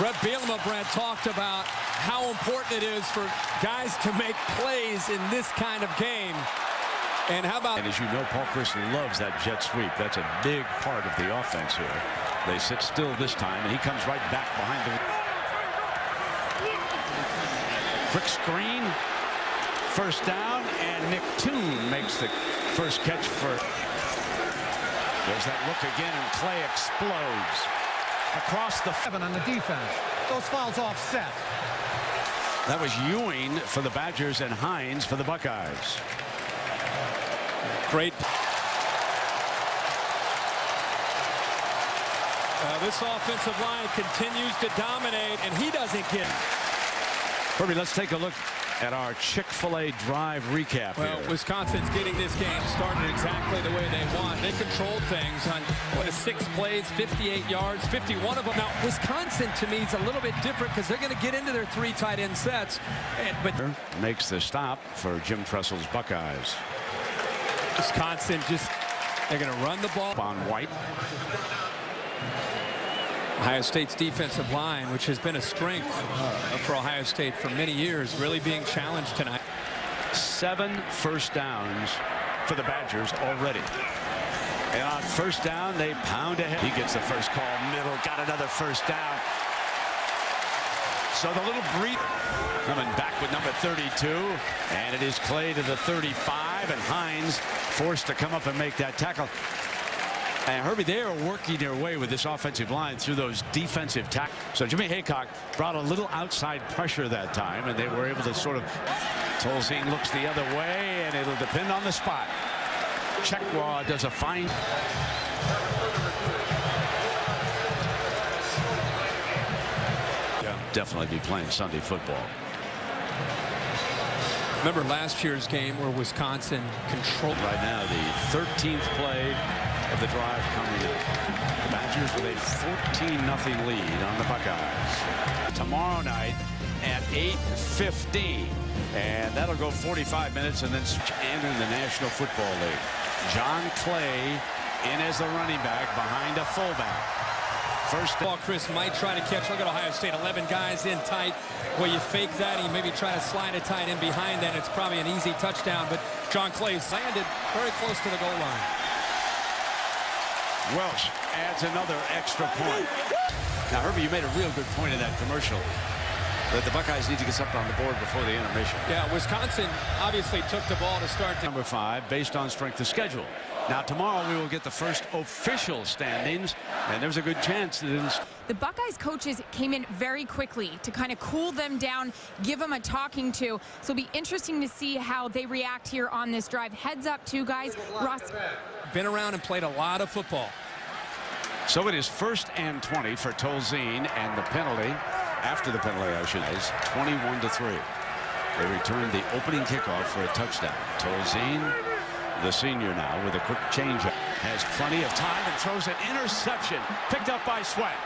Brett Bielema, Brad, talked about how important it is for guys to make plays in this kind of game. And how about... And as you know, Paul Chryst loves that jet sweep. That's a big part of the offense here. They sit still this time, and he comes right back behind the... Quick screen. First down, and Nick Toon makes the first catch for... There's that look again, and Clay explodes. Across the... 7 on the defense. Those fouls offset. That was Ewing for the Badgers and Hines for the Buckeyes. Great. This offensive line continues to dominate, and he doesn't get it. Kirby, let's take a look at our Chick-fil-A drive recap. Well, here. Wisconsin's getting this game started exactly the way they want. They controlled things on 6 plays, 58 yards, 51 of them. Now, Wisconsin, to me, is a little bit different because they're going to get into their 3 tight end sets. But makes the stop for Jim Tressel's Buckeyes. Wisconsin they're going to run the ball. On White. Ohio State's defensive line, which has been a strength for Ohio State for many years, really being challenged tonight. 7 first downs for the Badgers already. And on first down, they pound ahead. He gets the first call, middle, got another first down. So the little breather coming back with number 32, and it is Clay to the 35, and Hines forced to come up and make that tackle. And Herbie, they are working their way with this offensive line through those defensive tackles. So Jimmy Haycock brought a little outside pressure that time, and they were able to sort of... Tolzien looks the other way, and it'll depend on the spot. Chekwa does a fine... Yeah, definitely be playing Sunday football. Remember last year's game where Wisconsin controlled... Right now, the 13th play of the drive coming up. The Badgers with a 14-0 lead on the Buckeyes. Tomorrow night at 8:15. And that'll go 45 minutes, and then in the National Football League. John Clay in as the running back behind a fullback. First ball, Chris might try to catch. Look at Ohio State, 11 guys in tight. Well, you fake that, and you maybe try to slide a tight end behind that. It's probably an easy touchdown, but John Clay's landed very close to the goal line. Welsh adds another extra point. Now, Herbie, you made a real good point in that commercial that the Buckeyes need to get something on the board before the intermission. Yeah, Wisconsin obviously took the ball to start. Number 5, based on strength of schedule. Now, tomorrow we will get the first official standings, and there's a good chance that the Buckeyes coaches came in very quickly to kind of cool them down, give them a talking to. So it'll be interesting to see how they react here on this drive. Heads up, too, guys. Ross. Been around and played a lot of football. So it is 1st and 20 for Tolzien, and the penalty, after the penalty, I should say, is 21-3. They return the opening kickoff for a touchdown. Tolzien, the senior now, with a quick change, has plenty of time and throws an interception, picked up by Sweat.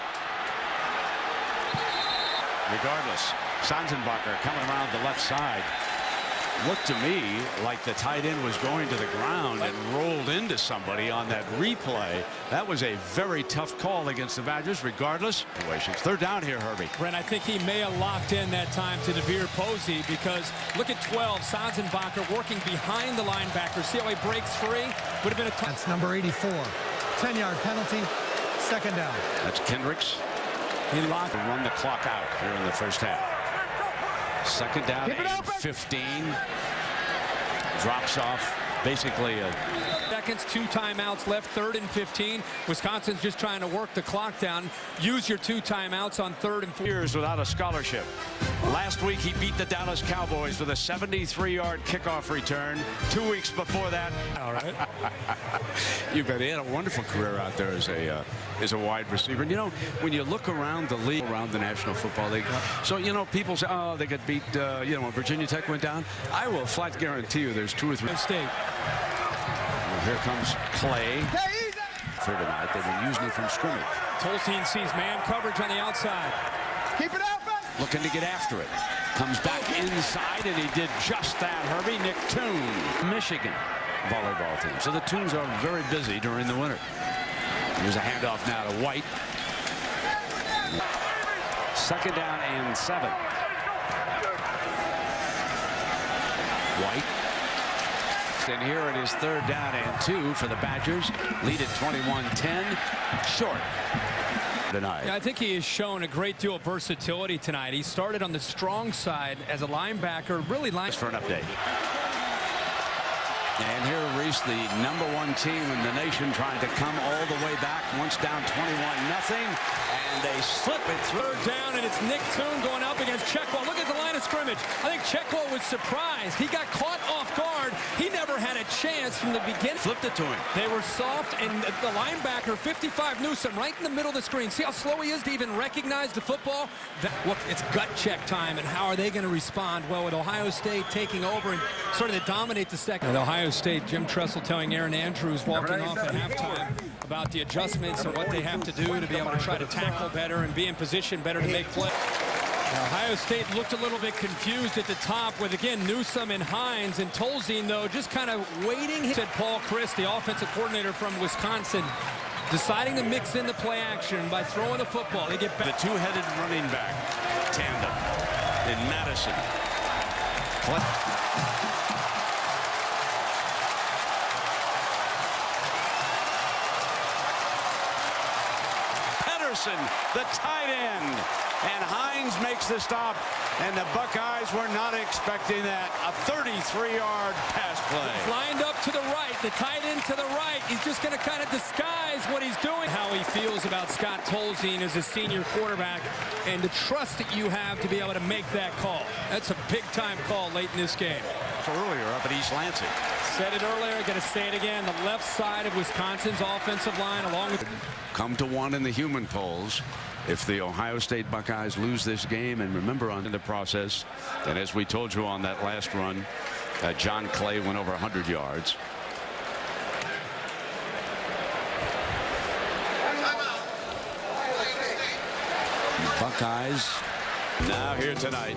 Regardless, Sanzenbacher coming around the left side. Looked to me like the tight end was going to the ground and rolled into somebody on that replay. That was a very tough call against the Badgers, regardless. 3rd down here, Herbie. Brent, I think he may have locked in that time to DeVere Posey, because look at 12, Sanzenbacher working behind the linebacker. See how he breaks free? Would have been a touch. That's number 84. 10-yard penalty, 2nd down. That's Kendricks. He locked to run the clock out here in the first half. 2nd down, 15. Drops off basically a... Seconds, 2 timeouts left, 3rd and 15. Wisconsin's just trying to work the clock down. Use your 2 timeouts on 3rd and 4. Years without a scholarship. Last week he beat the Dallas Cowboys with a 73-yard kickoff return. 2 weeks before that. All right. You bet. He had a wonderful career out there as a wide receiver. And, you know, when you look around the league, around the National Football League, so, you know, people say, oh, they got beat, you know, when Virginia Tech went down. I will flat guarantee you there's 2 or 3. State. Well, here comes Clay. For tonight, they've been using it from scrimmage. Tolzien sees man coverage on the outside. Keep it open. Looking to get after it. Comes back inside, and he did just that, Herbie. Nick Toon, Michigan volleyball team. So the Toons are very busy during the winter. Here's a handoff now to White. 2nd down and 7. White. And here it is 3rd down and 2 for the Badgers. Lead at 21-10. Short. Tonight. Yeah, I think he has shown a great deal of versatility tonight. He started on the strong side as a linebacker, really For an update. And here Reese, the #1 team in the nation, trying to come all the way back. Once down 21-0, and they slip it through. 3rd down, and it's Nick Toon going up against Checkwell. Look at the line of scrimmage. I think Checkwell was surprised. He got caught off guard. He never had a chance from the beginning. Flipped it to him. They were soft, and the linebacker, 55 Newsome, right in the middle of the screen. See how slow he is to even recognize the football? Look, it's gut check time, and how are they going to respond? Well, with Ohio State taking over and starting to dominate the second. At Ohio State, Jim Tressel telling Aaron Andrews walking off at halftime about the adjustments and what they have to do to be able to try to tackle better and be in position better to make plays. Ohio State looked a little bit confused at the top with, again, Newsome and Hines, and Tolzien, though, just kind of waiting. Said Paul Chryst, the offensive coordinator from Wisconsin, deciding to mix in the play action by throwing the football. They get back. The two-headed running back tandem in Madison. Pedersen, the tight end. And Hines makes the stop, and the Buckeyes were not expecting that. A 33-yard pass play. He's lined up to the right, the tight end to the right. He's just going to kind of disguise what he's doing. How he feels about Scott Tolzien as a senior quarterback, and the trust that you have to be able to make that call. That's a big-time call late in this game. Earlier up at East Lansing. Said it earlier, going to say it again. The left side of Wisconsin's offensive line, along with... Come to one in the human polls. If the Ohio State Buckeyes lose this game, and remember on the process, and as we told you on that last run, John Clay went over 100 yards. Buckeyes now here tonight.